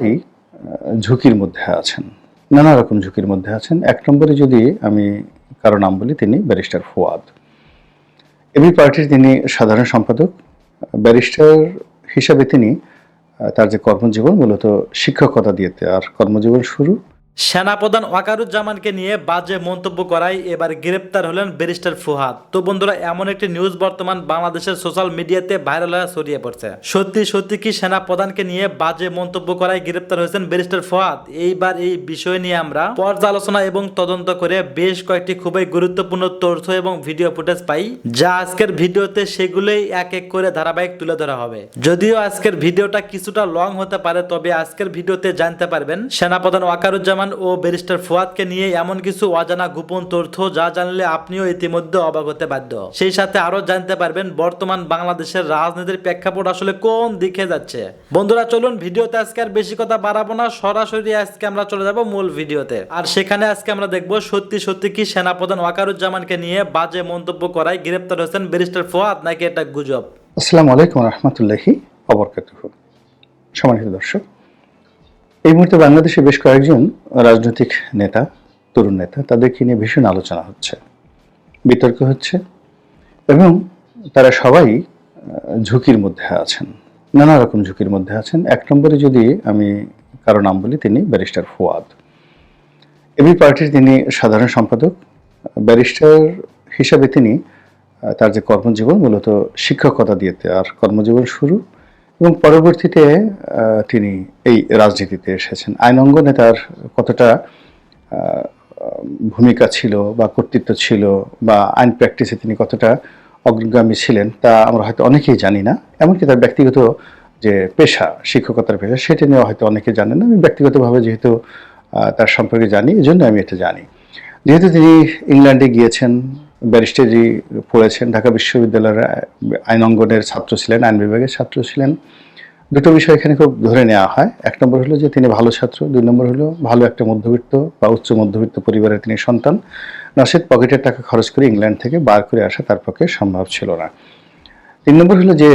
এই ঝুঁকির মধ্যে আছেন, নানা রকম ঝুঁকির মধ্যে আছেন। এক নম্বরে যদি আমি কারো নাম বলি, তিনি ব্যারিস্টার ফুয়াদ। এবি পার্টির তিনি সাধারণ সম্পাদক। ব্যারিস্টার হিসাবে তিনি তার যে কর্মজীবন মূলত শিক্ষকতা দিয়ে তার কর্মজীবন শুরু। সেনাপ্রধান ওয়াকারুজ্জামানকে নিয়ে বাজে মন্তব্য করায় এবার গ্রেপ্তার হলেন ব্যারিস্টার ফুয়াদ। তো বন্ধুরা, এমন একটি নিউজ বর্তমান বাংলাদেশের সোশ্যাল মিডিয়াতে ভাইরাল হয়ে ছড়িয়ে পড়ছে। সত্যি সত্যি কি সেনাপ্রধানকে নিয়ে বাজে মন্তব্য করায় গ্রেপ্তার হয়েছেন ব্যারিস্টার ফুয়াদ? এইবার এই বিষয় নিয়ে আমরা পর্যালোচনা এবং তদন্ত করে বেশ কয়েকটি খুবই গুরুত্বপূর্ণ তথ্য এবং ভিডিও ফুটেজ পাই, যা আজকের ভিডিওতে সেগুলোই এক এক করে ধারাবাহিক তুলে ধরা হবে। যদিও আজকের ভিডিওটা কিছুটা লং হতে পারে, তবে আজকের ভিডিওতে জানতে পারবেন সেনাপ্রধান ওয়াকারুজ্জামান ও ব্যারিস্টার ফুয়াদকে নিয়ে এমন কিছু অজানা গোপন তথ্য, যা জানলে আপনিও ইতিমধ্যে অবাক হতে বাধ্য। সেই সাথে আরো জানতে পারবেন বর্তমান বাংলাদেশের রাজনীতির প্রেক্ষাপট আসলে কোন দিকে যাচ্ছে। বন্ধুরা চলুন, ভিডিওতে আজকে আর বেশি কথা বাড়াবো না, সরাসরি আজকে আমরা চলে যাব মূল ভিডিওতে। আর সেখানে আজকে আমরা দেখব সত্যি সত্যি কি সেনাপ্রধান ওয়াকারুজ্জামানকে নিয়ে বাজে মন্তব্য করায় গ্রেপ্তার হয়েছেন ব্যারিস্টার ফুয়াদ, নাকি এটা গুজব। আসসালামু আলাইকুম রাহমাতুল্লাহি ওয়া বারাকাতুহু। সম্মানিত দর্শক, এই মুহূর্তে বাংলাদেশে বেশ কয়েকজন রাজনৈতিক নেতা, তরুণ নেতা, তাদেরকে নিয়ে ভীষণ আলোচনা হচ্ছে, বিতর্ক হচ্ছে, এবং তারা সবাই ঝুঁকির মধ্যে আছেন, নানা রকম ঝুঁকির মধ্যে আছেন। এক নম্বরে যদি আমি কারো নাম বলি, তিনি ব্যারিস্টার ফুয়াদ। এবি পার্টির তিনি সাধারণ সম্পাদক। ব্যারিস্টার হিসাবে তিনি তার যে কর্মজীবন মূলত শিক্ষকতা দিয়ে তার কর্মজীবন শুরু, এবং পরবর্তীতে তিনি এই রাজনীতিতে এসেছেন। আইন অঙ্গনে তার কতটা ভূমিকা ছিল বা কর্তৃত্ব ছিল, বা আইন প্র্যাকটিসে তিনি কতটা অগ্রগামী ছিলেন, তা আমরা হয়তো অনেকেই জানি না। এমনকি তার ব্যক্তিগত যে পেশা, শিক্ষকতার পেশা, সেটা নিয়েও হয়তো অনেকে জানেন না। আমি ব্যক্তিগতভাবে যেহেতু তার সম্পর্কে জানি, এই জন্য আমি এটা জানি। যেহেতু তিনি ইংল্যান্ডে গিয়েছেন, ব্যারিস্টারি পড়েছেন, ঢাকা বিশ্ববিদ্যালয়ের আইন অঙ্গনের ছাত্র ছিলেন, আইন বিভাগের ছাত্র ছিলেন। দুটো বিষয় এখানে খুব ধরে নেওয়া হয়। এক নম্বর হলো যে তিনি ভালো ছাত্র, দুই নম্বর হলো ভালো একটা মধ্যবিত্ত বা উচ্চ মধ্যবিত্ত পরিবারের তিনি সন্তান। নসেদ পকেটের টাকা খরচ করে ইংল্যান্ড থেকে বার করে আসা তার পক্ষে সম্ভব ছিল না। তিন নম্বর হলো যে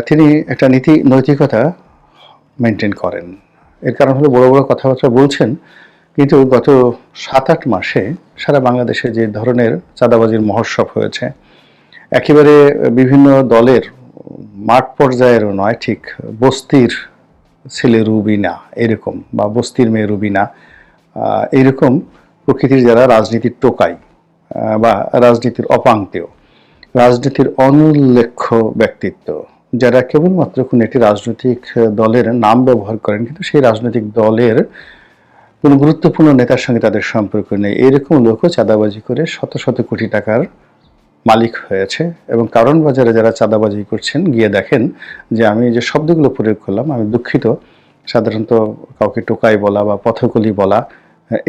তিনি একটা নীতি নৈতিকতা মেনটেন করেন। এর কারণ হলো বড় বড় কথাবার্তা বলছেন, কিন্তু গত 7-8 মাসে সারা বাংলাদেশে যে ধরনের চাঁদাবাজির মহোৎসব হয়েছে, একেবারে বিভিন্ন দলের মাঠ পর্যায়েরও নয়, ঠিক বস্তির ছেলে রুবিনা এরকম, বা বস্তির মেয়ে রুবিনা এইরকম প্রকৃতির যারা রাজনীতির টোকাই বা রাজনীতির অপাঙ্ক্তেয়, রাজনীতির অনুল্লেখ্য ব্যক্তিত্ব, যারা কেবলমাত্র কোনো একটি রাজনৈতিক দলের নাম ব্যবহার করেন, কিন্তু সেই রাজনৈতিক দলের কোনো গুরুত্বপূর্ণ নেতার সঙ্গে তাদের সম্পর্ক নেই, এরকম লোকও চাঁদাবাজি করে শত শত কোটি টাকার মালিক হয়েছে। এবং কারণ বাজারে যারা চাঁদাবাজি করছেন, গিয়ে দেখেন যে আমি যে শব্দগুলো প্রয়োগ করলাম, আমি দুঃখিত, সাধারণত কাউকে টোকাই বলা বা পথকলি বলা,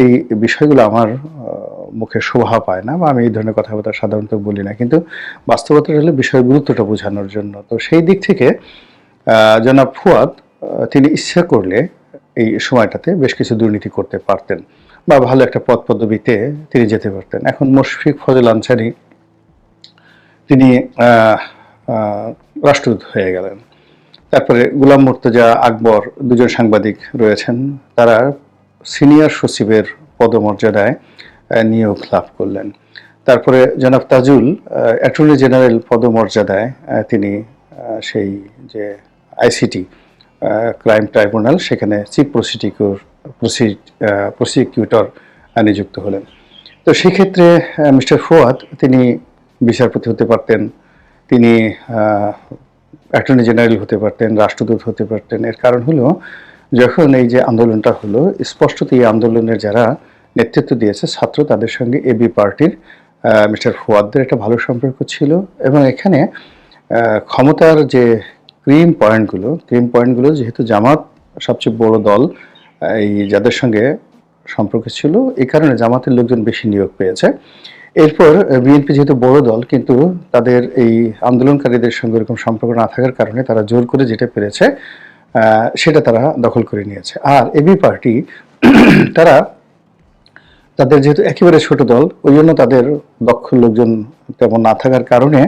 এই বিষয়গুলো আমার মুখে শোভা পায় না, বা আমি এই ধরনের কথাবার্তা সাধারণত বলি না, কিন্তু বাস্তবতা হলে বিষয়ের গুরুত্বটা বোঝানোর জন্য। তো সেই দিক থেকে জনাব ফুয়াদ তিনি ইচ্ছা করলে এই সময়টাতে বেশ কিছু দুর্নীতি করতে পারতেন, বা ভালো একটা পদ পদবিতে তিনি যেতে পারতেন। এখন মুশফিক ফজল আনসারী তিনি রাষ্ট্রদূত হয়ে গেলেন। তারপরে গোলাম মুর্তজা, আকবর, দুজন সাংবাদিক রয়েছেন, তারা সিনিয়র সচিবের পদমর্যাদায় নিয়োগ লাভ করলেন। তারপরে জনাব তাজুল অ্যাটর্নি জেনারেল পদমর্যাদায় তিনি সেই যে আইসিটি ক্রাইম ট্রাইব্যুনাল, সেখানে চিফ প্রসিকিউটর নিযুক্ত হলেন। তো সেক্ষেত্রে মিস্টার ফুয়াদ তিনি বিচারপতি হতে পারতেন, তিনি অ্যাটর্নি জেনারেল হতে পারতেন, রাষ্ট্রদূত হতে পারতেন। এর কারণ হলো, যখন এই যে আন্দোলনটা হলো, স্পষ্টত এই আন্দোলনের যারা নেতৃত্ব দিয়েছে ছাত্র, তাদের সঙ্গে এবি পার্টির মিস্টার ফুয়াদের একটা ভালো সম্পর্ক ছিল। এবং এখানে ক্ষমতার যে ক্রিম পয়েন্টগুলো যেহেতু জামাত সবচেয়ে বড় দল, এই যাদের সঙ্গে সম্পর্ক ছিল, এই কারণে জামাতের লোকজন বেশি নিয়োগ পেয়েছে। এরপর বিএনপি যেহেতু বড় দল, কিন্তু তাদের এই আন্দোলনকারীদের সঙ্গে এরকম সম্পর্ক না থাকার কারণে তারা জোর করে যেটা পেরেছে সেটা তারা দখল করে নিয়েছে। আর এবি পার্টি তারা তাদের যেহেতু একেবারে ছোট দল, ওই জন্য তাদের দক্ষ লোকজন তেমন না থাকার কারণে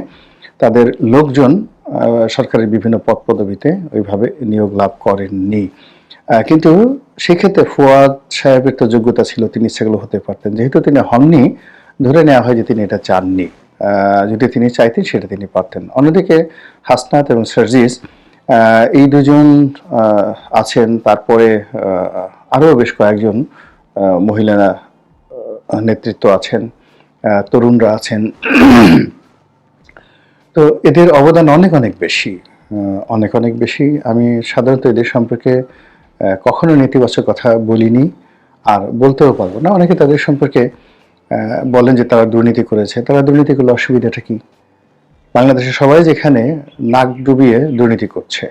তাদের লোকজন সরকারের বিভিন্ন পদ পদবিতে ওইভাবে নিয়োগ লাভ করেননি। কিন্তু সেক্ষেত্রে ফুয়াদ সাহেবের তো যোগ্যতা ছিল, তিনি সেগুলো হতে পারতেন। যেহেতু তিনি হননি, ধরে নেওয়া হয় যে তিনি এটা চাননি। যদি তিনি চাইতেন সেটা তিনি পারতেন। অন্যদিকে হাসনাত এবং সার্জিস, এই দুজন আছেন। তারপরে আরও বেশ কয়েকজন মহিলা নেতৃত্ব আছেন, তরুণরা আছেন। তো এদের অবদান অনেক অনেক বেশি, অনেক অনেক বেশি। আমি সাধারণত এদের সম্পর্কে কখনো নেতিবাচক কথা বলিনি, আর বলতেও পারবো না। অনেকে তাদের সম্পর্কে বলেন যে তারা দুর্নীতি করেছে। তারা দুর্নীতি করলে অসুবিধাটা কি? বাংলাদেশে সবাই যেখানে নাক ডুবিয়ে দুর্নীতি করছে,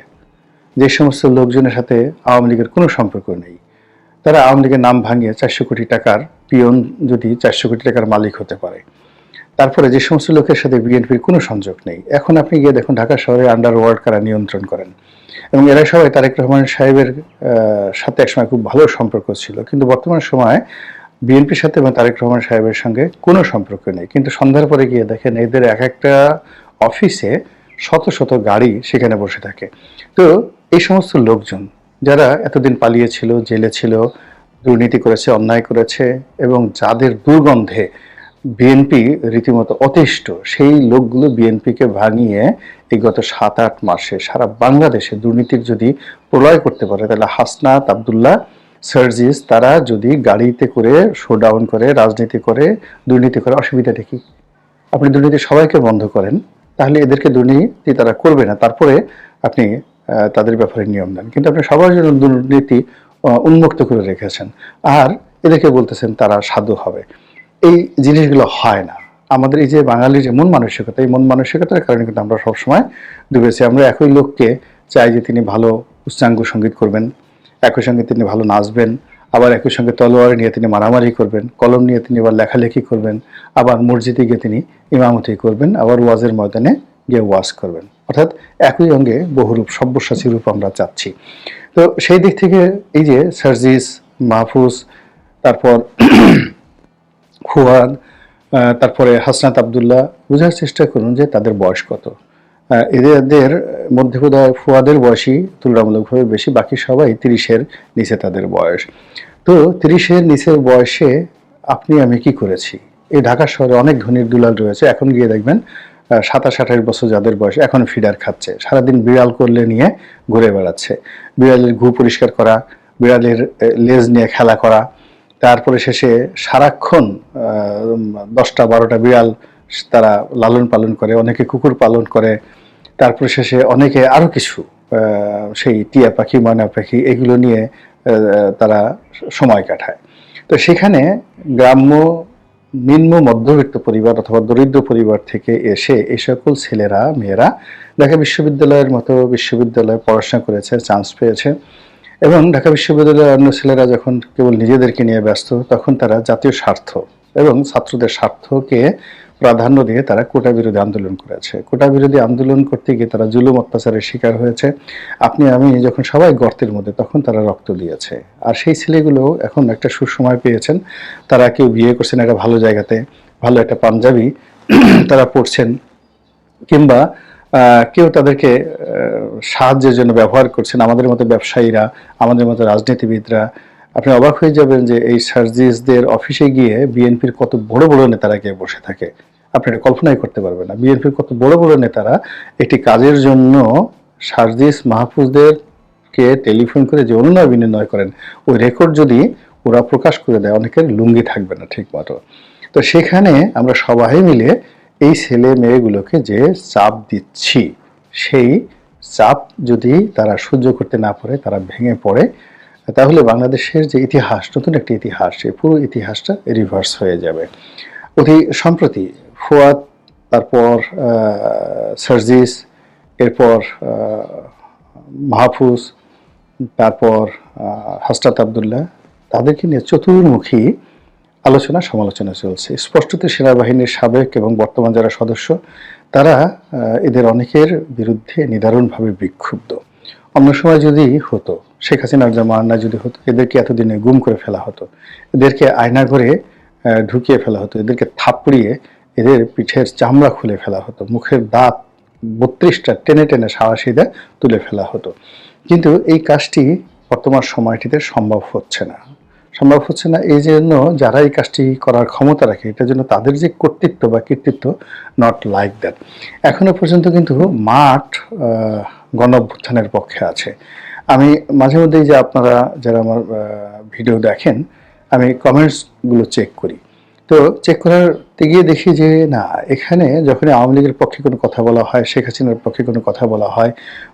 যে সমস্ত লোকজনের সাথে আওয়ামী লীগের কোনো সম্পর্ক নেই, তারা আওয়ামী লীগের নাম ভাঙিয়ে 400 কোটি টাকার পিয়ন যদি 400 কোটি টাকার মালিক হতে পারে, তারপরে যে সমস্ত লোকের সাথে বিএনপির কোনো সংযোগ নেই, এখন আপনি গিয়ে দেখুন ঢাকা শহরে আন্ডারওয়ার্ল্ড কারা নিয়ন্ত্রণ করেন, এবং এরা সবাই তারেক রহমান সাহেবের সাথে একসময় খুব ভালো সম্পর্ক ছিল, কিন্তু বর্তমান সময়ে বিএনপির সাথে এবং তারেক রহমান সাহেবের সঙ্গে কোনো সম্পর্ক নেই। কিন্তু সন্ধ্যার পরে গিয়ে দেখেন এদের এক একটা অফিসে শত শত গাড়ি সেখানে বসে থাকে। তো এই সমস্ত লোকজন যারা এতদিন পালিয়েছিল, জেলে ছিল, দুর্নীতি করেছে, অন্যায় করেছে, এবং যাদের দুর্গন্ধে বিএনপি রীতিমতো অতিষ্ঠ, সেই লোকগুলো বিএনপিকে ভাঙিয়ে এই গত 7-8 মাসে সারা বাংলাদেশে দুর্নীতির যদি প্রলয় করতে পারে, তাহলে হাসনাত আব্দুল্লাহ, সার্জিস, তারা যদি গাড়িতে করে শোডাউন করে, রাজনীতি করে, দুর্নীতি করে, অসুবিধাটা কি? আপনি দুর্নীতি সবাইকে বন্ধ করেন, তাহলে এদেরকে দুর্নীতি তারা করবে না। তারপরে আপনি তাদের ব্যাপারে নিয়ম নেন, কিন্তু আপনি সবার জন্য দুর্নীতি উন্মুক্ত করে রেখেছেন, আর এদেরকে বলতেছেন তারা সাধু হবে। এই জিনিসগুলো হয় না। আমাদের এই যে বাঙালির যে মন মানসিকতা, এই মন মানসিকতার কারণে কিন্তু আমরা সবসময় ডুবেছি। আমরা একই লোককে চাই যে তিনি ভালো উচ্চাঙ্গ সঙ্গীত করবেন, একই সঙ্গে তিনি ভালো নাচবেন, আবার একই সঙ্গে তলোয়ার নিয়ে তিনি মারামারি করবেন, কলম নিয়ে তিনি আবার লেখালেখি করবেন, আবার মসজিদে গিয়ে তিনি ইমামতি করবেন, আবার ওয়াজের ময়দানে গিয়ে ওয়াজ করবেন। অর্থাৎ একই অঙ্গে বহুরূপ, সব্যসাচী রূপ আমরা চাচ্ছি। তো সেই দিক থেকে এই যে সার্জিস, মাহফুজ, তারপর ফুয়াদ, তারপরে হাসনাত আব্দুল্লাহ, বোঝার চেষ্টা করুন যে তাদের বয়স কত। এদের মধ্যে বোধহয় ফুয়াদের বয়সই তুলনামূলকভাবে বেশি, বাকি সবাই 30-এর নিচে তাদের বয়স। তো 30-এর নিচের বয়সে আপনি আমি কি করেছি? এই ঢাকা শহরে অনেক ধনীর দুলাল রয়েছে, এখন গিয়ে দেখবেন 27-28 বছর যাদের বয়স এখন ফিডার খাচ্ছে, সারাদিন বিড়াল করলে নিয়ে ঘুরে বেড়াচ্ছে। বিড়ালের গু পরিষ্কার করা, বিড়ালের লেজ নিয়ে খেলা করা, তারপরে শেষে সারাক্ষণ 10টা-12টা বিড়াল তারা লালন পালন করে, অনেকে কুকুর পালন করে, তারপরে শেষে অনেকে আরও কিছু সেই টিয়া পাখি, ময়না পাখি, এগুলো নিয়ে তারা সময় কাটায়। তো সেখানে গ্রাম্য নিম্ন মধ্যবিত্ত পরিবার অথবা দরিদ্র পরিবার থেকে এসে এই সকল ছেলেরা, মেয়েরা ঢাকা বিশ্ববিদ্যালয়ের মতো বিশ্ববিদ্যালয়ে পড়াশোনা করেছে, চান্স পেয়েছে, এবং ঢাকা বিশ্ববিদ্যালয়ের অন্য ছেলেরা যখন কেবল নিজেদেরকে নিয়ে ব্যস্ত, তখন তারা জাতীয় স্বার্থ এবং ছাত্রদের স্বার্থকে প্রাধান্য দিয়ে তারা কোটা বিরোধী আন্দোলন করেছে। কোটা বিরোধী আন্দোলন করতে গিয়ে তারা জুলুম অত্যাচারের শিকার হয়েছে। আপনি আমি যখন সবাই গর্তের মধ্যে, তখন তারা রক্ত দিয়েছে। আর সেই ছেলেগুলো এখন একটা সুসময় পেয়েছেন, তারা কেউ বিয়ে করছেন একটা ভালো জায়গাতে, ভালো একটা পাঞ্জাবি তারা পড়ছেন, কিংবা কেউ তাদেরকে সাহায্যের জন্য ব্যবহার করছেন। আমাদের মতো ব্যবসায়ীরা, আমাদের মতো রাজনীতিবিদরা, আপনি অবাক হয়ে যাবেন যে এই সার্জিসদের অফিসে গিয়ে বিএনপির কত বড় বড় নেতারা গিয়ে বসে থাকে। আপনি এটা কল্পনাই করতে পারবেন না। বিএনপির কত বড় বড় নেতারা একটি কাজের জন্য সার্জিস, মাহফুজদেরকে টেলিফোন করে যে অনুনয় বিনিময় করেন, ওই রেকর্ড যদি ওরা প্রকাশ করে দেয়, অনেকের লুঙ্গি থাকবে না ঠিক মতো। তো সেখানে আমরা সবাই মিলে এই ছেলে মেয়েগুলোকে যে চাপ দিচ্ছি, সেই চাপ যদি তারা সহ্য করতে না পারে, তারা ভেঙে পড়ে, তাহলে বাংলাদেশের যে ইতিহাস, নতুন একটি ইতিহাস, সেই পুরো ইতিহাসটা রিভার্স হয়ে যাবে। অতি সম্প্রতি ফুয়াদ, তারপর সার্জিস, এরপর মাহফুজ, তারপর হাসনাত আব্দুল্লাহ, তাদেরকে নিয়ে চতুর্মুখী আলোচনা সমালোচনা চলছে। স্পষ্টত সেনাবাহিনীর সাবেক এবং বর্তমান যারা সদস্য, তারা এদের অনেকের বিরুদ্ধে নিদারুণভাবে বিক্ষুব্ধ। অন্য সময় যদি হতো, শেখ হাসিনার জামানা যদি হতো, এদেরকে এতদিনে গুম করে ফেলা হতো, এদেরকে আয়নাঘরে ঢুকিয়ে ফেলা হতো, এদেরকে থাপড়িয়ে এদের পিঠের চামড়া খুলে ফেলা হতো, মুখের দাঁত 32টা টেনে টেনে সাহসীদা তুলে ফেলা হতো। কিন্তু এই কাজটি বর্তমান সময়টিতে সম্ভব হচ্ছে না এই জন্য যারা এই কাজটি করার ক্ষমতা রাখে এটার জন্য তাদের যে কর্তৃত্ব বা কৃতিত্ব নট লাইক দ্যাট। এখনো পর্যন্ত কিন্তু মাঠ গণ অভ্যুত্থানের পক্ষে আছে। আমি মাঝে মধ্যেই যে আপনারা যারা আমার ভিডিও দেখেন আমি কমেন্টসগুলো চেক করি, তো চেক করতে গিয়ে দেখি যে না, এখানে যখন আওয়ামী লীগের পক্ষে কোনো কথা বলা হয়, শেখ হাসিনার পক্ষে কোনো কথা বলা হয়,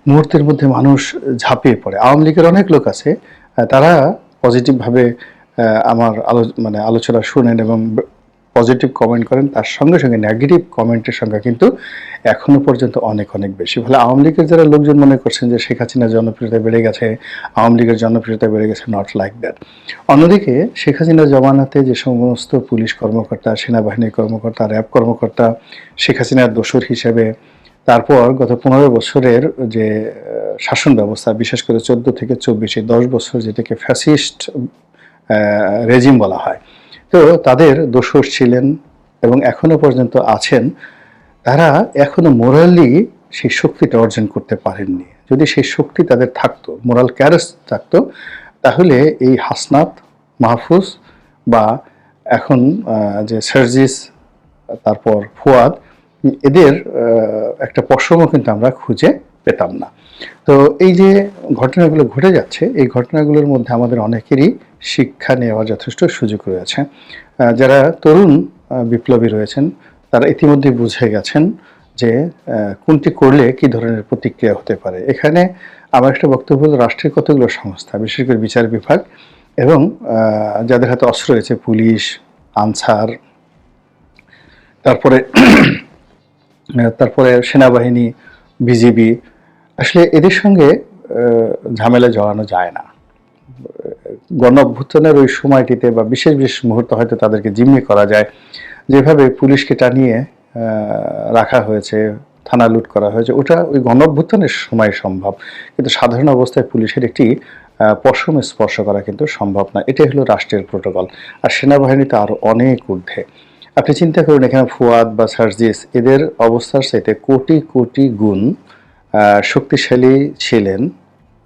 মুহূর্তের মধ্যে মানুষ ঝাঁপিয়ে পড়ে। আওয়ামী লীগের অনেক লোক আছে তারা পজিটিভভাবে আমার আলোচনা শুনেন এবং পজিটিভ কমেন্ট করেন, তার সঙ্গে সঙ্গে নেগেটিভ কমেন্টের সংখ্যা কিন্তু এখনো পর্যন্ত অনেক অনেক বেশি। ফলে আওয়ামী লীগের যারা লোকজন মনে করছেন যে শেখ হাসিনার জনপ্রিয়তা বেড়ে গেছে, আওয়ামী লীগের জনপ্রিয়তা বেড়ে গেছে, নট লাইক দ্যাট। অন্যদিকে শেখ হাসিনার জমানাতে যে সমস্ত পুলিশ কর্মকর্তা, সেনাবাহিনীর কর্মকর্তা, র্যাব কর্মকর্তা শেখ হাসিনার দোসর হিসেবে, তারপর গত 15 বছরের যে শাসন ব্যবস্থা, বিশেষ করে 14 থেকে 24 10 বছর যেটাকে ফ্যাসিস্ট রেজিম বলা হয়, তো তাদের দোসর ছিলেন এবং এখনো পর্যন্ত আছেন। তারা এখনো মোরালি সেই শক্তিটা অর্জন করতে পারেননি। যদি সেই শক্তি তাদের থাকতো, মোরাল ক্যারেজ থাকতো, তাহলে এই হাসনাত, মাহফুজ বা এখন যে সার্জিস, তারপর ফুয়াদ, এদের একটা পশমও কিন্তু আমরা খুঁজে পেতাম না। তো এই যে ঘটনাগুলো ঘটে যাচ্ছে, এই ঘটনাগুলোর মধ্যে আমাদের অনেকেরই শিক্ষা নেওয়ার যথেষ্ট সুযোগ রয়েছে। যারা তরুণ বিপ্লবী রয়েছেন তারা ইতিমধ্যে বুঝে গেছেন যে কোনটি করলে কি ধরনের প্রতিক্রিয়া হতে পারে। এখানে আমার একটা বক্তব্য হলো, রাষ্ট্রের কতগুলো সংস্থা, বিশেষ করে বিচার বিভাগ এবং যাদের হাতে অস্ত্র রয়েছে, পুলিশ, আনসার, তারপরে সেনাবাহিনী, বিজিবি, আসলে এদের সঙ্গে ঝামেলা জড়ানো যায় না। গণ অভ্যুত্থানের ওই সময়টিতে বা বিশেষ বিশেষ মুহূর্তে হয়তো তাদেরকে জিম্মি করা যায়, যেভাবে পুলিশকে টানিয়ে রাখা হয়েছে, থানা লুট করা হয়েছে, ওটা ওই গণ অভ্যুত্থানের সময় সম্ভব, কিন্তু সাধারণ অবস্থায় পুলিশের একটি পশম স্পর্শ করা কিন্তু সম্ভব না। এটাই হলো রাষ্ট্রের প্রোটোকল। আর সেনাবাহিনীতে আরও অনেক ঊর্ধ্বে। আপনি চিন্তা করুন, এখানে ফুয়াদ বা সার্জিস এদের অবস্থার চাইতে কোটি কোটি গুণ শক্তিশালী ছিলেন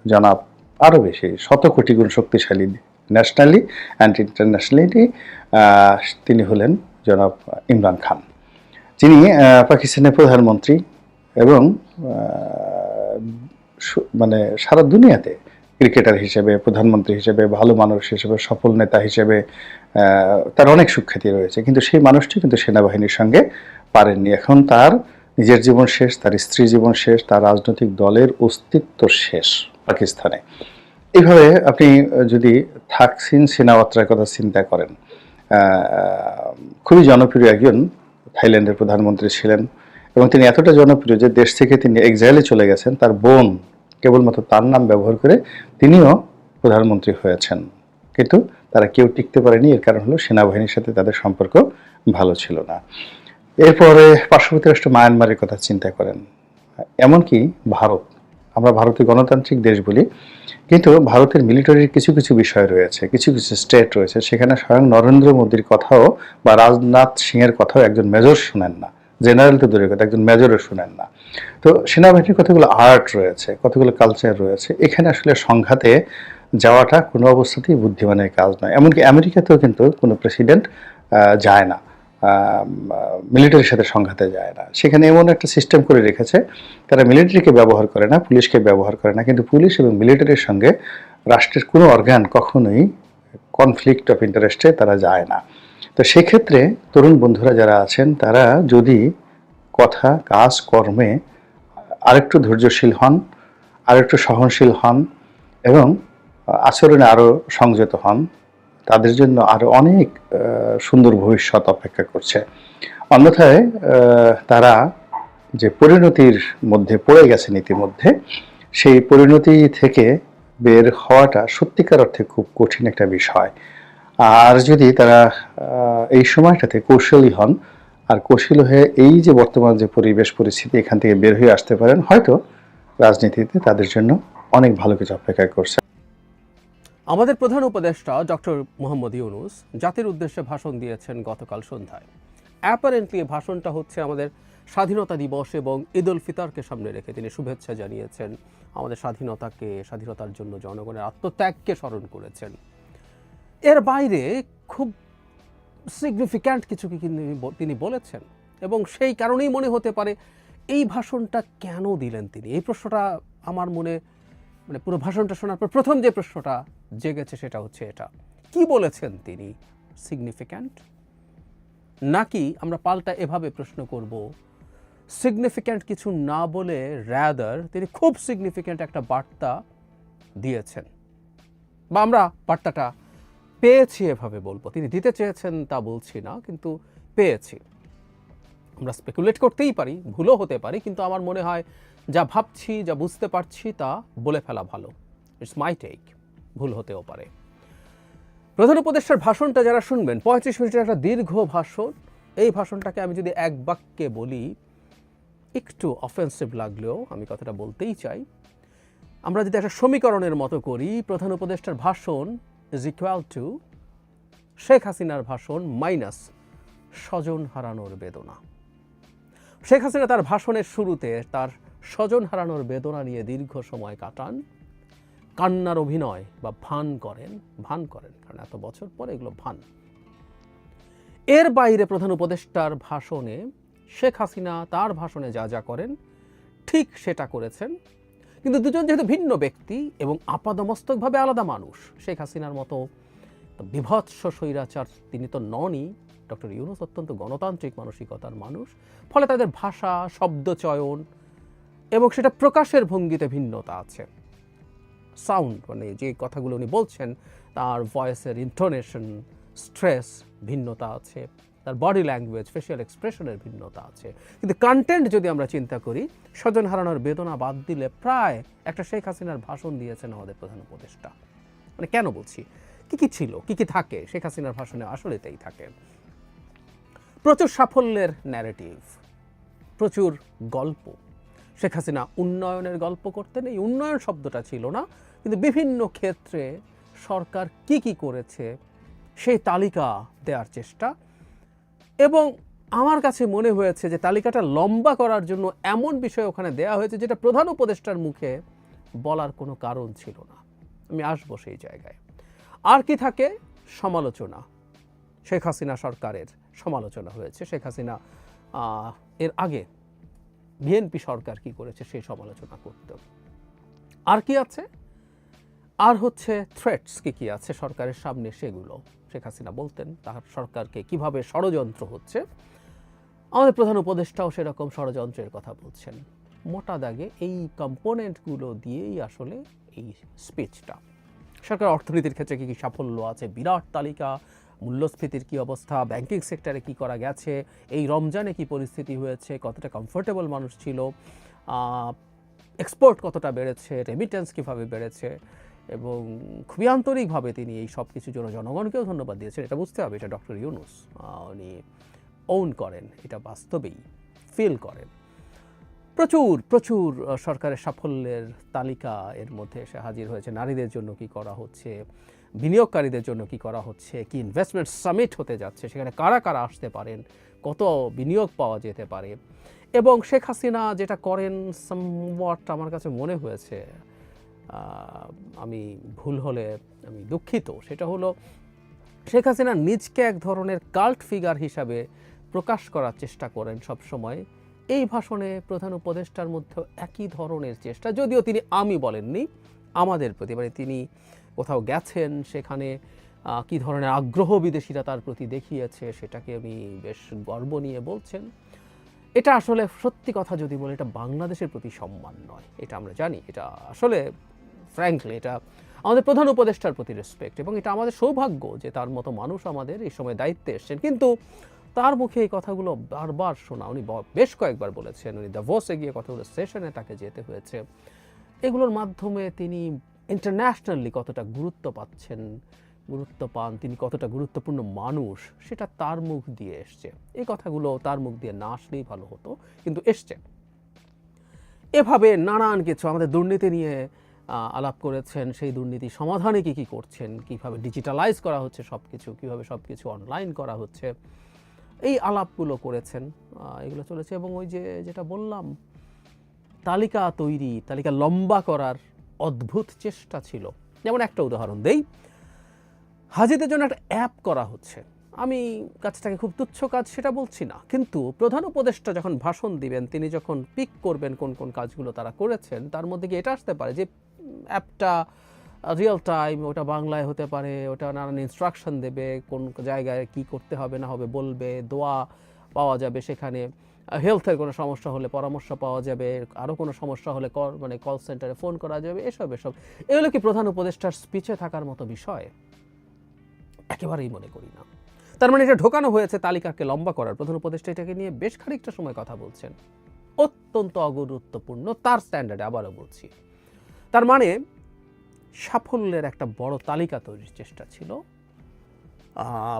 জনাব, আরও বেশি, শত কোটি গুণ শক্তিশালী ন্যাশনালি অ্যান্ড ইন্টারন্যাশনালি তিনি হলেন জনাব ইমরান খান, যিনি পাকিস্তানের প্রধানমন্ত্রী এবং সারা দুনিয়াতে ক্রিকেটার হিসেবে, প্রধানমন্ত্রী হিসেবে, ভালো মানুষ হিসেবে, সফল নেতা হিসেবে তার অনেক সুখ্যাতি রয়েছে, কিন্তু সেই মানুষটি কিন্তু সেনাবাহিনীর সঙ্গে পারেননি। এখন তার নিজের জীবন শেষ, তার স্ত্রীর জীবন শেষ, তার রাজনৈতিক দলের অস্তিত্ব শেষ পাকিস্তানে। এইভাবে আপনি যদি থাকসিন সিনাওয়াত্রার কথা চিন্তা করেন, খুবই জনপ্রিয় একজন থাইল্যান্ডের প্রধানমন্ত্রী ছিলেন এবং তিনি এতটা জনপ্রিয় যে দেশ থেকে তিনি এক্সাইলে চলে গেছেন। তার বোন কেবলমাত্র তার নাম ব্যবহার করে তিনিও প্রধানমন্ত্রী হয়েছেন, কিন্তু তারা কেউ টিকতে পারেনি। এর কারণ হলো সেনাবাহিনীর সাথে তাদের সম্পর্ক ভালো ছিল না। এরপরে পার্শ্ববর্তী রাষ্ট্র মায়ানমারের কথা চিন্তা করেন, এমনকি ভারত, আমরা ভারতীয় গণতান্ত্রিক দেশ বলি, কিন্তু ভারতের মিলিটারির কিছু কিছু বিষয় রয়েছে, কিছু কিছু স্টেট রয়েছে, সেখানে স্বয়ং নরেন্দ্র মোদীর কথাও বা রাজনাথ সিংয়ের কথাও একজন মেজর শুনেন না। জেনারেল তো দূরের কথা, একজন মেজরও শুনেন না। তো সেনাবাহিনীর কতগুলো আর্ট রয়েছে, কতগুলো কালচার রয়েছে, এখানে আসলে সংঘাতে যাওয়াটা কোনো অবস্থাতেই বুদ্ধিমানের কাজ নয়। এমনকি আমেরিকাতেও কিন্তু কোনো প্রেসিডেন্ট যায় না, মিলিটারির সাথে সংঘাতে যায় না। সেখানে এমন একটা সিস্টেম করে রেখেছে, তারা মিলিটারিকে ব্যবহার করে না, পুলিশকে ব্যবহার করে না, কিন্তু পুলিশ এবং মিলিটারির সঙ্গে রাষ্ট্রের কোনো অর্গান কখনোই কনফ্লিক্ট অফ ইন্টারেস্টে তারা যায় না। তো সেক্ষেত্রে তরুণ বন্ধুরা যারা আছেন তারা যদি কথা, কাজ, কর্মে আরেকটু ধৈর্যশীল হন, আরেকটু সহনশীল হন এবং আচরণে আরও সংযত হন, তাদের জন্য আরও অনেক সুন্দর ভবিষ্যৎ অপেক্ষা করছে। অন্যথায় তারা যে পরিণতির মধ্যে পড়ে গেছেন ইতিমধ্যে, সেই পরিণতি থেকে বের হওয়াটা সত্যিকার অর্থে খুব কঠিন একটা বিষয়। আর যদি তারা এই সময়টাতে কৌশলী হন আর কৌশলী হয়ে এই যে বর্তমান যে পরিবেশ পরিস্থিতি, এখান থেকে বের হয়ে আসতে পারেন, হয়তো রাজনীতিতে তাদের জন্য অনেক ভালো কিছু অপেক্ষা করছে। আমাদের প্রধান উপদেষ্টা ডক্টর মোহাম্মদ ইউনূস জাতির উদ্দেশ্যে ভাষণ দিয়েছেন গতকাল সন্ধ্যায়। অ্যাপারেন্টলি ভাষণটা হচ্ছে আমাদের স্বাধীনতা দিবস এবং ঈদ উল ফিতরকে সামনে রেখে তিনি শুভেচ্ছা জানিয়েছেন, আমাদের স্বাধীনতার জন্য জনগণের আত্মত্যাগকে স্মরণ করেছেন। এর বাইরে খুব সিগনিফিক্যান্ট কিছু কি তিনি বলেছেন, এবং সেই কারণেই মনে হতে পারে এই ভাষণটা কেন দিলেন তিনি। এই প্রশ্নটা আমার মনে, মানে পুরো ভাষণটা শোনার পর প্রথম যে প্রশ্নটা জেগেছে সেটা হচ্ছে এটা, কি বলেছেন তিনি সিগনিফিক্যান্ট? নাকি আমরা পাল্টা এভাবে প্রশ্ন করব, সিগনিফিক্যান্ট কিছু না বলে রাদার তিনি খুব সিগনিফিক্যান্ট একটা বার্তা দিয়েছেন, বা আমরা বার্তাটা পেয়েছি এভাবে বলবো। তিনি দিতে চেয়েছেন তা বলছি না, কিন্তু পেয়েছি। আমরা স্পেকুলেট করতেই পারি, ভুলও হতে পারি, কিন্তু আমার মনে হয় যা ভাবছি, যা বুঝতে পারছি তা বলে ফেলা ভালো। ইটস মাই টেক, ভুল হতেও পারে। প্রধান উপদেষ্টার ভাষণটা যারা শুনবেন, 35 মিনিটের একটা দীর্ঘ ভাষণ। এই ভাষণটাকে আমি যদি এক বাক্যে বলি, একটু অফেন্সিভ লাগলেও আমি কথাটা বলতেই চাই। আমরা যদি একটা সমীকরণের মতো করি, প্রধান উপদেষ্টার ভাষণ ইজ ইকুয়াল টু শেখ হাসিনার ভাষণ মাইনাস স্বজন হারানোর বেদনা। শেখ হাসিনা তার ভাষণের শুরুতে তার স্বজন হারানোর বেদনা নিয়ে দীর্ঘ সময় কাটান, কান্নার অভিনয় বা ভান করেন, কারণ এত বছর পরে এগুলো ভান। এর বাইরে প্রধান উপদেষ্টার ভাষণে শেখ হাসিনা তার ভাষণে যা যা করেন ঠিক সেটা করেছেন, কিন্তু দুজন যেহেতু ভিন্ন ব্যক্তি এবং আপাদমস্তকভাবে আলাদা মানুষ, শেখ হাসিনার মতো বিভৎস স্বৈরাচার তিনি তো ননই। ডক্টর ইউনূস অত্যন্ত গণতান্ত্রিক মানসিকতার মানুষ, ফলে তাদের ভাষা, শব্দচয়ন এবং সেটা প্রকাশের ভঙ্গিতে ভিন্নতা আছে। সাউন্ড, মানে যে কথাগুলো উনি বলছেন তার ভয়েসের ইন্টোনেশন, স্ট্রেস ভিন্নতা আছে, তার বডি ল্যাঙ্গুয়েজ, ফেশিয়াল এক্সপ্রেশনের ভিন্নতা আছে। কিন্তু কন্টেন্ট যদি আমরা চিন্তা করি, স্বজন হারানোর বেদনা বাদ দিলে প্রায় একটা শেখ হাসিনার ভাষণ দিয়েছেন আমাদের প্রধান উপদেষ্টা। মানে কেন বলছি, কি কি ছিল, কি কি থাকে শেখ হাসিনার ভাষণে, আসলে তাই থাকে। প্রচুর সাফল্যের ন্যারেটিভ, প্রচুর গল্প। শেখ হাসিনা উন্নয়নের গল্প করতেন, এই উন্নয়ন শব্দটা ছিল না, কিন্তু বিভিন্ন ক্ষেত্রে সরকার কি কি করেছে সেই তালিকা দেওয়ার চেষ্টা। এবং আমার কাছে মনে হয়েছে যে তালিকাটা লম্বা করার জন্য এমন বিষয় ওখানে দেওয়া হয়েছে যেটা প্রধান উপদেষ্টার মুখে বলার কোনো কারণ ছিল না। আমি আসবো সেই জায়গায়। আর কি থাকে, সমালোচনা। শেখ হাসিনা সরকারের সমালোচনা হয়েছে, শেখ হাসিনা এর আগে বিএনপি সরকার কি করেছে সেই সমালোচনা করতে। আর কি আছে, আর হচ্ছে থ্রেটস কি কি আছে সরকারের সামনে, সেগুলো শেখ হাসিনা বলতেন তার সরকারকে কিভাবে ষড়যন্ত্র হচ্ছে। আমাদের প্রধান উপদেষ্টাও সেরকম ষড়যন্ত্রের কথা বলছেন। মোটা দাগে এই কম্পোনেন্টগুলো দিয়েই আসলে এই স্পিচটা। সরকার অর্থনীতির ক্ষেত্রে কী কী সাফল্য আছে, বিরাট তালিকা, মূল্যস্ফীতির কী অবস্থা, ব্যাংকিং সেক্টরে কী করা গেছে, এই রমজানে কী পরিস্থিতি হয়েছে, কতটা কমফোর্টেবল মানুষ ছিল, এক্সপোর্ট কতটা বেড়েছে, রেমিটেন্স কীভাবে বেড়েছে, এবং খুবই আন্তরিকভাবে তিনি এই সব কিছুর জন্য জনগণকেও ধন্যবাদ দিয়েছেন। এটা বুঝতে হবে, এটা ডক্টর ইউনূস উনি ওন করেন, এটা বাস্তবেই ফিল করেন। প্রচুর প্রচুর সরকারের সাফল্যের তালিকা এর মধ্যে এসে হাজির হয়েছে। নারীদের জন্য কি করা হচ্ছে, বিনিয়োগকারীদের জন্য কি করা হচ্ছে, কি ইনভেস্টমেন্ট সামিট হতে যাচ্ছে, সেখানে কারা কারা আসতে পারেন, কত বিনিয়োগ পাওয়া যেতে পারে। এবং শেখ হাসিনা যেটা করেন সামওয়াট আমার কাছে মনে হয়েছে, আমি ভুল হলে আমি দুঃখিত, সেটা হলো শেখ হাসিনা নিজকে এক ধরনের কাল্ট ফিগার হিসাবে প্রকাশ করার চেষ্টা করেন সব সময়। এই ভাষণে প্রধান উপদেষ্টার মধ্যে একই ধরনের চেষ্টা, যদিও তিনি আমি বলেননি, আমাদের প্রতি, মানে তিনি কোথাও গেছেন সেখানে কী ধরনের আগ্রহ বিদেশিরা তার প্রতি দেখিয়েছে সেটাকে আমি বেশ গর্ব নিয়ে বলছেন। এটা আসলে সত্যি কথা যদি বলে, এটা বাংলাদেশের প্রতি সম্মান নয়, এটা আমরা জানি। এটা আসলে ফ্র্যাঙ্কলি এটা আমাদের প্রধান উপদেষ্টার প্রতি রেসপেক্ট, এবং এটা আমাদের সৌভাগ্য যে তার মতো মানুষ আমাদের এই সময় দায়িত্বে এসছেন। কিন্তু তার মুখে এই কথাগুলো বারবার শোনা, উনি বেশ কয়েকবার বলেছেন, উনি দাভোসে গিয়ে কথাগুলো সেশনে তাকে যেতে হয়েছে, এগুলোর মাধ্যমে তিনি ইন্টারন্যাশনালি কতটা গুরুত্ব পান, তিনি কতটা গুরুত্বপূর্ণ মানুষ, সেটা তার মুখ দিয়ে এসছে। এই কথাগুলো তার মুখ দিয়ে না আসলেই ভালো হতো, কিন্তু এসছে। এভাবে নানান কিছু আমাদের দুর্নীতি নিয়ে আলাপ করেছেন, সেই দুর্নীতি সমাধানে কী কী করছেন, কীভাবে ডিজিটালাইজ করা হচ্ছে সব কিছু, কীভাবে সব কিছু অনলাইন করা হচ্ছে, এই আলাপগুলো করেছেন, এগুলো চলেছে। এবং ওই যে যেটা বললাম, তালিকা লম্বা করার অদ্ভুত চেষ্টা ছিল। যেমন একটা উদাহরণ দেই, হাজিদের জন্য একটা অ্যাপ করা হচ্ছে। আমি কাজটাকে খুব তুচ্ছ কাজ সেটা বলছি না, কিন্তু প্রধান উপদেষ্টা যখন ভাষণ দিবেন, তিনি যখন পিক করবেন কোন কোন কাজগুলো তারা করেছেন, তার মধ্যে কি এটা আসতে পারে যে অ্যাপটা রিয়েল টাইম, ওটা বাংলায় হতে পারে, ওটা নানান ইনস্ট্রাকশন দেবে, কোন জায়গায় কি করতে হবে না হবে বলবে, দোয়া পাওয়া যাবে সেখানে, হেলথের কোনো সমস্যা হলে পরামর্শ পাওয়া যাবে, আরও কোনো সমস্যা হলে কল সেন্টারে ফোন করা যাবে, এসব এগুলো কি প্রধান উপদেষ্টার স্পিচে থাকার মতো বিষয়? একেবারেই মনে করি না। তার মানে এটা ঢোকানো হয়েছে তালিকাকে লম্বা করার। প্রধান উপদেষ্টা এটাকে নিয়ে বেশ খানিকটা সময় কথা বলছেন, অত্যন্ত অগুরুত্বপূর্ণ তার স্ট্যান্ডার্ডে, আবারও বলছি। তার মানে সাফল্যের একটা বড় তালিকা তৈরির চেষ্টা ছিল,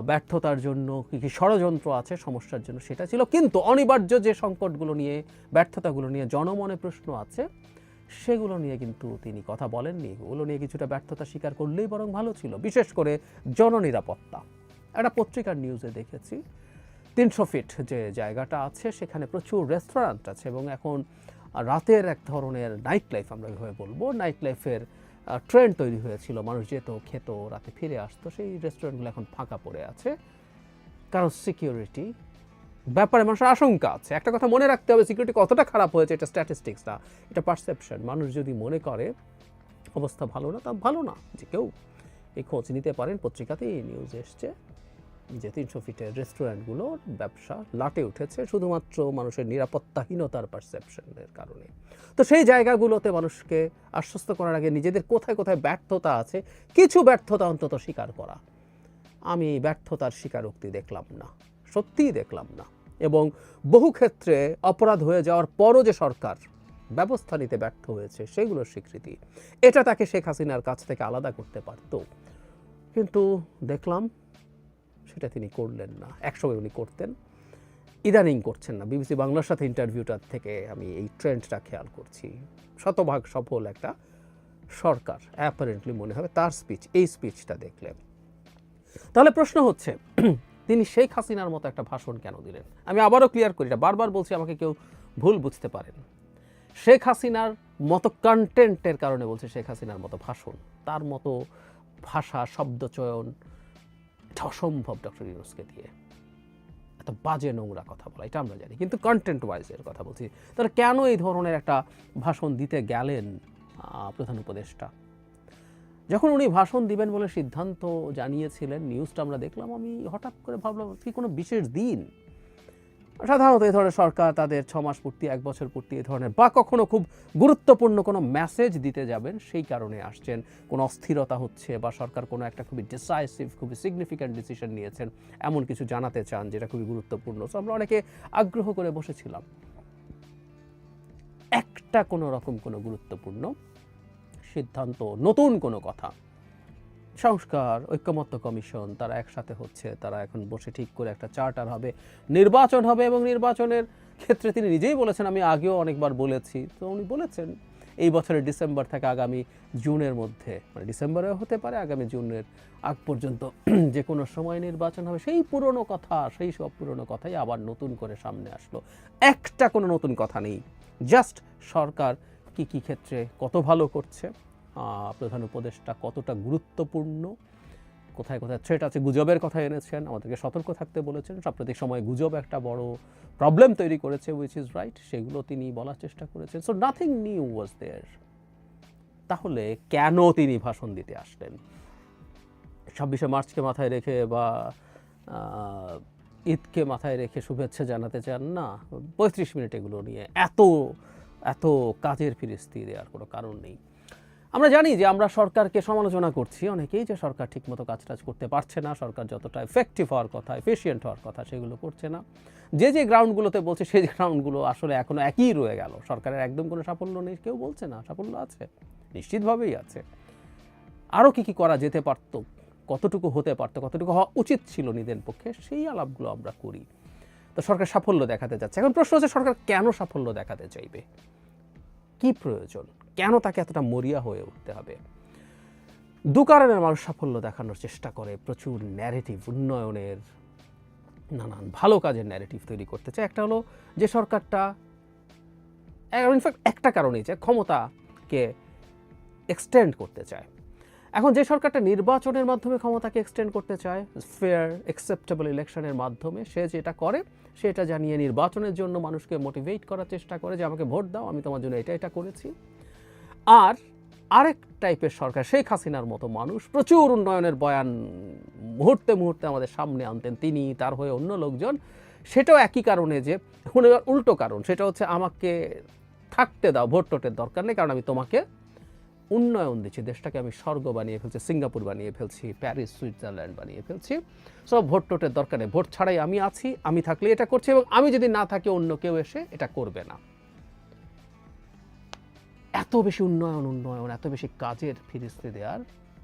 ব্যর্থতার জন্য কী কী ষড়যন্ত্র আছে সমস্যার জন্য সেটা ছিল, কিন্তু অনিবার্য যে সংকটগুলো নিয়ে, ব্যর্থতাগুলো নিয়ে জনমনে প্রশ্ন আছে, সেগুলো নিয়ে কিন্তু তিনি কথা বলেননি। ওগুলো নিয়ে কিছুটা ব্যর্থতা স্বীকার করলেই বরং ভালো ছিল। বিশেষ করে জননিরাপত্তা। একটা পত্রিকার নিউজে দেখেছি 300 ফিট যে জায়গাটা আছে সেখানে প্রচুর রেস্টুরেন্ট আছে, এবং এখন রাতের এক ধরনের নাইট লাইফ, আমরা এভাবে বলবো, নাইট লাইফের ট্রেন্ড তৈরি হয়েছিল। মানুষ যেত, খেত, রাতে ফিরে আসতো। সেই রেস্টুরেন্টগুলো এখন ফাঁকা পড়ে আছে, কারণ সিকিউরিটি ব্যাপারে মানুষের আশঙ্কা আছে। একটা কথা মনে রাখতে হবে, সিকিউরিটি কতটা খারাপ হয়েছে এটা স্ট্যাটিস্টিক্স না, এটা পারসেপশন। মানুষ যদি মনে করে অবস্থা ভালো না, তা ভালো না। যে কেউ এই খোঁজ নিতে পারেন, পত্রিকাতেই নিউজ এসছে যে 300 ফিটের রেস্টুরেন্টগুলোর ব্যবসা লাটে উঠেছে শুধুমাত্র মানুষের নিরাপত্তাহীনতার পারসেপশনের কারণে। তো সেই জায়গাগুলোতে মানুষকে আশ্বস্ত করার আগে নিজেদের কোথায় কোথায় ব্যর্থতা আছে, কিছু ব্যর্থতা অন্তত স্বীকার করা। আমি ব্যর্থতার স্বীকারোক্তি দেখলাম না, সত্যিই দেখলাম না। এবং বহু ক্ষেত্রে অপরাধ হয়ে যাওয়ার পরও যে সরকার ব্যবস্থা নিতে ব্যর্থ হয়েছে সেগুলোর স্বীকৃতি, এটা তাকে শেখ হাসিনার কাছ থেকে আলাদা করতে পারত, কিন্তু দেখলাম সেটা তিনি করলেন না। একসময় উনি করতেন, ইদানিং করছেন না। বিবিসি বাংলার সাথে ইন্টারভিউটার থেকে আমি এই ট্রেন্ডটা খেয়াল করছি। শতভাগ সফল একটা সরকার অ্যাপারেন্টলি মনে হবে তার স্পিচ, এই স্পিচটা দেখলে। তাহলে প্রশ্ন হচ্ছে, তিনি শেখ হাসিনার মতো একটা ভাষণ কেন দিলেন? আমি আবারও ক্লিয়ার করি, এটা বারবার বলছি, আমাকে কেউ ভুল বুঝতে পারেন। শেখ হাসিনার মতো কন্টেন্টের কারণে বলছে শেখ হাসিনার মতো ভাষণ, তার মতো ভাষা, শব্দচয়ন, এটা অসম্ভব ডক্টর ইউনূসকে দিয়ে। এত বাজে নোংরা কথা বলা, এটা আমরা জানি, কিন্তু কন্টেন্ট ওয়াইজের কথা বলছি। তাহলে কেন এই ধরনের একটা ভাষণ দিতে গেলেন প্রধান উপদেষ্টা? যখন উনি ভাষণ দিবেন বলে সিদ্ধান্ত জানিয়েছিলেন, নিউজটা আমরা দেখলাম, আমি হঠাৎ করে ভাবলাম কি কোনো বিশেষ দিন? সাধারণত এই ধরনের সরকার তাদের 6 মাস পূর্তি, 1 বছর পূর্তি এই ধরনের, বা কখনো খুব গুরুত্বপূর্ণ কোনো মেসেজ দিতে যাবেন সেই কারণে আসছেন, কোনো অস্থিরতা হচ্ছে বা সরকার কোনো একটা খুবই ডিসাইসিভ, খুবই সিগনিফিক্যান্ট ডিসিশন নিয়েছেন, এমন কিছু জানাতে চান যেটা খুবই গুরুত্বপূর্ণ। সো আমরা অনেকে আগ্রহ করে বসেছিলাম। একটা কোনো রকম কোনো গুরুত্বপূর্ণ সিদ্ধান্ত, নতুন কোনো কথা, সংস্কার, ঐক্যমত্য কমিশন, তারা একসাথে হচ্ছে, তারা এখন বসে ঠিক করে একটা চার্টার হবে, নির্বাচন হবে, এবং নির্বাচনের ক্ষেত্রে তিনি নিজেই বলেছেন, আমি আগেও অনেকবার বলেছি, তো উনি বলেছেন এই বছরের ডিসেম্বর থেকে আগামী জুনের মধ্যে, মানে ডিসেম্বরেও হতে পারে, আগামী জুনের আগ পর্যন্ত যে কোনো সময় নির্বাচন হবে। সেই পুরনো কথা, সেই সব পুরনো কথাই আবার নতুন করে সামনে আসলো। একটা কোনো নতুন কথা নেই, জাস্ট সরকার কি কি ক্ষেত্রে কত ভালো করছে, প্রধান উপদেষ্টা কতটা গুরুত্বপূর্ণ, কোথায় কোথায় থ্রেট আছে, গুজবের কথা এনেছেন, আমাদেরকে সতর্ক থাকতে বলেছেন। সাম্প্রতিক সময়ে গুজব একটা বড় প্রবলেম তৈরি করেছে, উইচ ইজ রাইট, সেগুলো তিনি বলার চেষ্টা করেছেন। সো নাথিং নিউ ওয়াজ দেয়ার। তাহলে কেন তিনি ভাষণ দিতে আসলেন? 26শে মার্চকে মাথায় রেখে বা ঈদকে মাথায় রেখে শুভেচ্ছা জানাতে চান না? 35 মিনিট এগুলো নিয়ে এত কাজের ফিরিস্তি দেওয়ার কোনো কারণ নেই। আমরা জানি যে আমরা সরকারকে সমালোচনা করছি অনেকেই, যে সরকার ঠিকমতো কাজ করতে পারছে না, সরকার যতটা এফেক্টিভ হওয়ার কথা, এফিশিয়েন্ট হওয়ার কথা, সেগুলো করছে না। যে গ্রাউন্ডগুলোতে বলছে সেই গ্রাউন্ডগুলো আসলে এখনও একই রয়ে গেল। সরকারের একদম কোনো সাফল্য নেই, কেউ বলছে না। সাফল্য আছে, নিশ্চিতভাবেই আছে। আরও কী কী করা যেতে পারত, কতটুকু হতে পারত, কতটুকু হওয়া উচিত ছিল নিজের পক্ষে, সেই আলাপগুলো আমরা করি। তো সরকার সাফল্য দেখাতে যাচ্ছে। এখন প্রশ্ন হচ্ছে, সরকার কেন সাফল্য দেখাতে চাইবে? কি প্রয়োজন? কেন তাকে এতটা মরিয়া হয়ে উঠতে হবে? দু কারণে মানুষ সাফল্য দেখানোর চেষ্টা করে। প্রচুর ন্যারেটিভ, উন্নয়নের, নানান ভালো কাজের ন্যারেটিভ তৈরি করতে চায়। একটা হলো যে সরকারটা ইনফ্যাক্ট একটা কারণেই চায়, ক্ষমতাকে এক্সটেন্ড করতে চায়। এখন যে সরকারটা নির্বাচনের মাধ্যমে ক্ষমতাকে এক্সটেন্ড করতে চায়, ফেয়ার অ্যাকসেপ্টেবল ইলেকশনের মাধ্যমে, সে যেটা করে সেটা জানিয়ে নির্বাচনের জন্য মানুষকে মোটিভেট করার চেষ্টা করে যে আমাকে ভোট দাও, আমি তোমার জন্য এটা করেছি। আর আরেক টাইপের সরকার, শেখ হাসিনার মতো মানুষ, প্রচুর উন্নয়নের বয়ান মুহূর্তে মুহূর্তে আমাদের সামনে আনতেন তিনি, তার হয়ে অন্য লোকজন, সেটাও একই কারণে, যে এখন এবার উল্টো কারণ, সেটা হচ্ছে আমাকে থাকতে দাও, ভোট টোটের দরকার নেই, কারণ আমি তোমাকে উন্নয়ন দিচ্ছি, দেশটাকে আমি স্বর্গ বানিয়ে ফেলছি, সিঙ্গাপুর বানিয়ে ফেলছি, প্যারিস সুইজারল্যান্ড বানিয়ে ফেলছি, সব ভোট টোটের দরকার নেই, ভোট ছাড়াই আমি আছি, আমি থাকলে এটা করছি, এবং আমি যদি না থাকি অন্য কেউ এসে এটা করবে না। এত বেশি উন্নয়ন, এত বেশি কাজের ফিরিস্তি দেওয়ার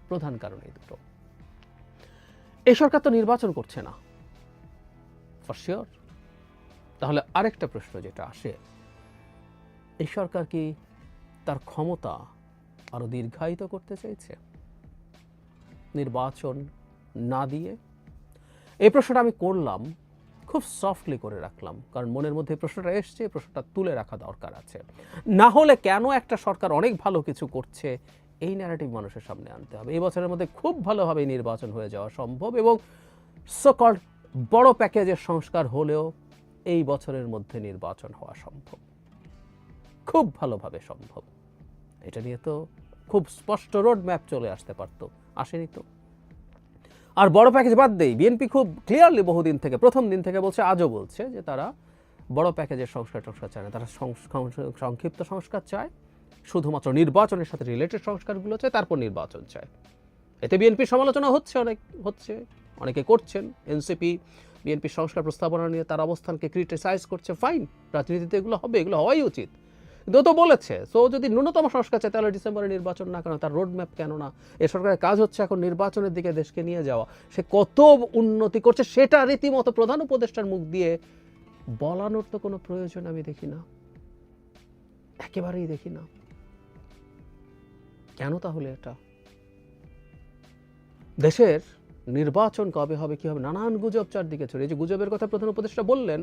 প্রধান কারণ এই দুটো। এই সরকার তো নির্বাচন করছে না, ফর শিওর। তাহলে আরেকটা প্রশ্ন যেটা আসে, এই সরকার কি তার ক্ষমতা আরো দীর্ঘায়িত করতে চাইছে নির্বাচন না দিয়ে? এই প্রশ্নটা আমি করলাম, খুব সফটলি করে রাখলাম, কারণ মনের মধ্যে প্রশ্নটা এসছে, প্রশ্নটা তুলে রাখা দরকার আছে। না হলে কেন একটা সরকার অনেক ভালো কিছু করছে এই ন্যারেটিভ মানুষের সামনে আনতে হবে? এই বছরের মধ্যে খুব ভালোভাবে নির্বাচন হয়ে যাওয়া সম্ভব, এবং সকল্ড বড় প্যাকেজের সংস্কার হলেও এই বছরের মধ্যে নির্বাচন হওয়া সম্ভব, খুব ভালোভাবে সম্ভব। এটা নিয়ে তো খুব স্পষ্ট রোড ম্যাপ চলে আসতে পারতো, আসেনি তো। আর বড় প্যাকেজ বাদ দেই, বিএনপি খুব ক্লিয়ারলি বহুদিন থেকে, প্রথম দিন থেকে বলছে, আজও বলছে, যে তারা বড় প্যাকেজের সংস্কার চায় না, তারা সংক্ষিপ্ত সংস্কার চায়, শুধুমাত্র নির্বাচনের সাথে রিলেটেড সংস্কারগুলো চায়, তারপর নির্বাচন চায়। এতে বিএনপির সমালোচনা অনেকে করছেন। এনসিপি বিএনপির সংস্কার প্রস্তাবনা নিয়ে তার অবস্থানকে ক্রিটিসাইজ করছে, ফাইন, রাজনীতিতে এগুলো হবে, এগুলো হওয়াই উচিত। কিন্তু তো বলেছে, সো যদি ন্যূনতম সংস্কার চায় তাহলে ডিসেম্বরে নির্বাচন না, কেন? তার রোড ম্যাপ কেন না? এ সরকারের কাজ হচ্ছে এখন নির্বাচনের দিকে দেশকে নিয়ে যাওয়া। সে কত উন্নতি করছে সেটা রীতিমতো প্রধান উপদেষ্টার মুখ দিয়ে বলানোর তো কোনো প্রয়োজন আমি দেখি না, একেবারেই দেখি না। কেন তাহলে এটা? দেশের নির্বাচন কবে হবে, কি হবে, নানান গুজব চারদিকে ছড়িয়ে। এই যে গুজবের কথা প্রধান উপদেষ্টা বললেন,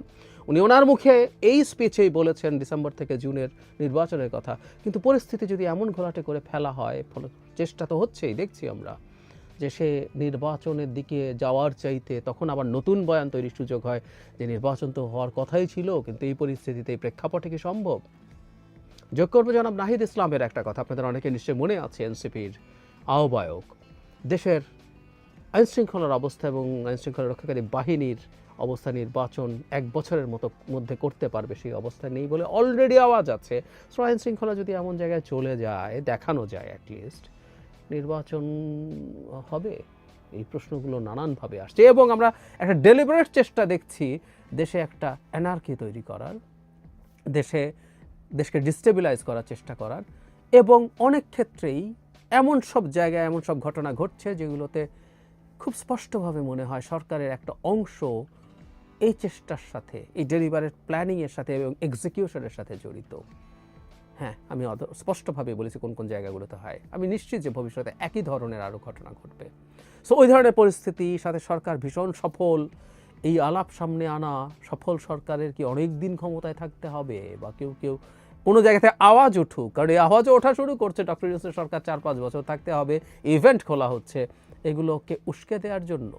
উনি ওনার মুখে এই স্পিচেই বলেছেন ডিসেম্বর থেকে জুনের নির্বাচনের কথা, কিন্তু পরিস্থিতি যদি এমন ঘোলাটে করে ফেলা হয়, ফলে চেষ্টা তো হচ্ছেই, দেখছি আমরা, যে সে নির্বাচনের দিকে যাওয়ার চাইতে তখন আবার নতুন বয়ান তৈরির সুযোগ হয় যে নির্বাচন তো হওয়ার কথাই ছিল, কিন্তু এই পরিস্থিতিতে এই প্রেক্ষাপটে কি সম্ভব? যোগ করবো জনাব নাহিদ ইসলামের একটা কথা, আপনাদের অনেকে নিশ্চয়ই মনে আছে, এনসিপির আহ্বায়ক, দেশের আইনশৃঙ্খলার অবস্থা এবং আইনশৃঙ্খলা রক্ষাকারী বাহিনীর অবস্থা নির্বাচন 1 বছরের মধ্যে করতে পারবে সেই অবস্থা নেই বলে অলরেডি আওয়াজ আছে। সো আইনশৃঙ্খলা যদি এমন জায়গায় চলে যায়, দেখানো যায় অ্যাটলিস্ট, নির্বাচন হবে? এই প্রশ্নগুলো নানানভাবে আসছে, এবং আমরা একটা ডেলিবারেট চেষ্টা দেখছি দেশে একটা অ্যানার্কি তৈরি করার, দেশকে ডিস্টেবিলাইজ করার চেষ্টা করার, এবং অনেক ক্ষেত্রেই এমন সব জায়গায় এমন সব ঘটনা ঘটছে যেগুলোতে খুব স্পষ্টভাবে মনে হয় সরকারের একটা অংশ এই চেষ্টার সাথে, এই ডেলিভারেট প্ল্যানিংয়ের সাথে এবং এক্সিকিউশনের সাথে জড়িত। হ্যাঁ, আমি স্পষ্টভাবে বলেছি কোন কোন জায়গাগুলোতে হয়। আমি নিশ্চিত যে ভবিষ্যতে একই ধরনের আরও ঘটনা ঘটবে। সো ওই ধরনের পরিস্থিতির সাথে সরকার ভীষণ সফল, এই আলাপ সামনে আনা, সফল সরকারের কি অনেক দিন ক্ষমতায় থাকতে হবে, বা কেউ কোনো জায়গাতে আওয়াজ উঠুক, কারণ এই আওয়াজও ওঠা শুরু করছে, ডক্টর ইউনূসের সরকার 4-5 বছর থাকতে হবে, ইভেন্ট খোলা হচ্ছে, এগুলোকে উস্কে দেওয়ার জন্য।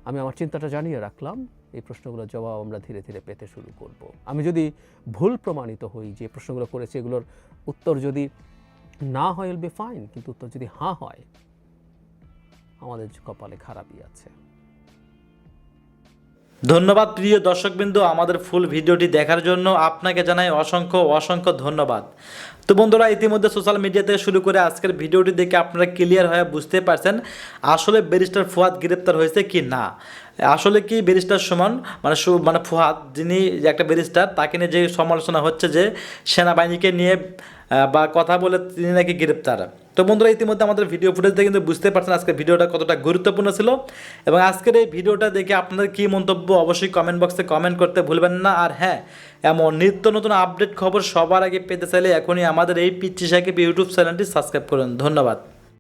আমি আমার চিন্তাটা জানিয়ে রাখলাম, এই প্রশ্নগুলোর জবাব আমরা ধীরে ধীরে পেতে শুরু করব। আমি যদি ভুল প্রমাণিত হই, যে প্রশ্নগুলো করেছি এগুলোর উত্তর যদি না হয়, উইল বি ফাইন, কিন্তু উত্তর যদি হ্যাঁ হয়, আমাদের কপালে খারাপই আছে। ধন্যবাদ প্রিয় দর্শকবৃন্দ, আমাদের ফুল ভিডিওটি দেখার জন্য আপনাকে জানাই অসংখ্য ধন্যবাদ। তো বন্ধুরা, ইতিমধ্যে সোশ্যাল মিডিয়া থেকে শুরু করে আজকের ভিডিওটি দেখে আপনারা ক্লিয়ার হয়ে বুঝতে পারছেন আসলে ব্যারিস্টার ফুয়াদ গ্রেপ্তার হয়েছে কি না। আসলে কি ব্যারিস্টার সুমন মানে ফুয়াদ, যিনি একটা ব্যারিস্টার, তাকে নিয়ে যে সমালোচনা হচ্ছে যে সেনাবাহিনীকে নিয়ে বা কথা বলে তিনি নাকি গ্রেপ্তার। তো বন্ধুরা, ইতিমধ্যে আমাদের ভিডিও ফুটেজ দেখে কিন্তু বুঝতে পারছেন আজকের ভিডিওটা কতটা গুরুত্বপূর্ণ ছিল, এবং আজকের এই ভিডিওটা দেখে আপনাদের কী মন্তব্য অবশ্যই কমেন্ট বক্সে কমেন্ট করতে ভুলবেন না। আর হ্যাঁ, এমন নিত্য নতুন আপডেট খবর সবার আগে পেতে চাইলে এখনই আমাদের এই পিচ্চি সাকিব ইউটিউব চ্যানেলটি সাবস্ক্রাইব করুন। ধন্যবাদ।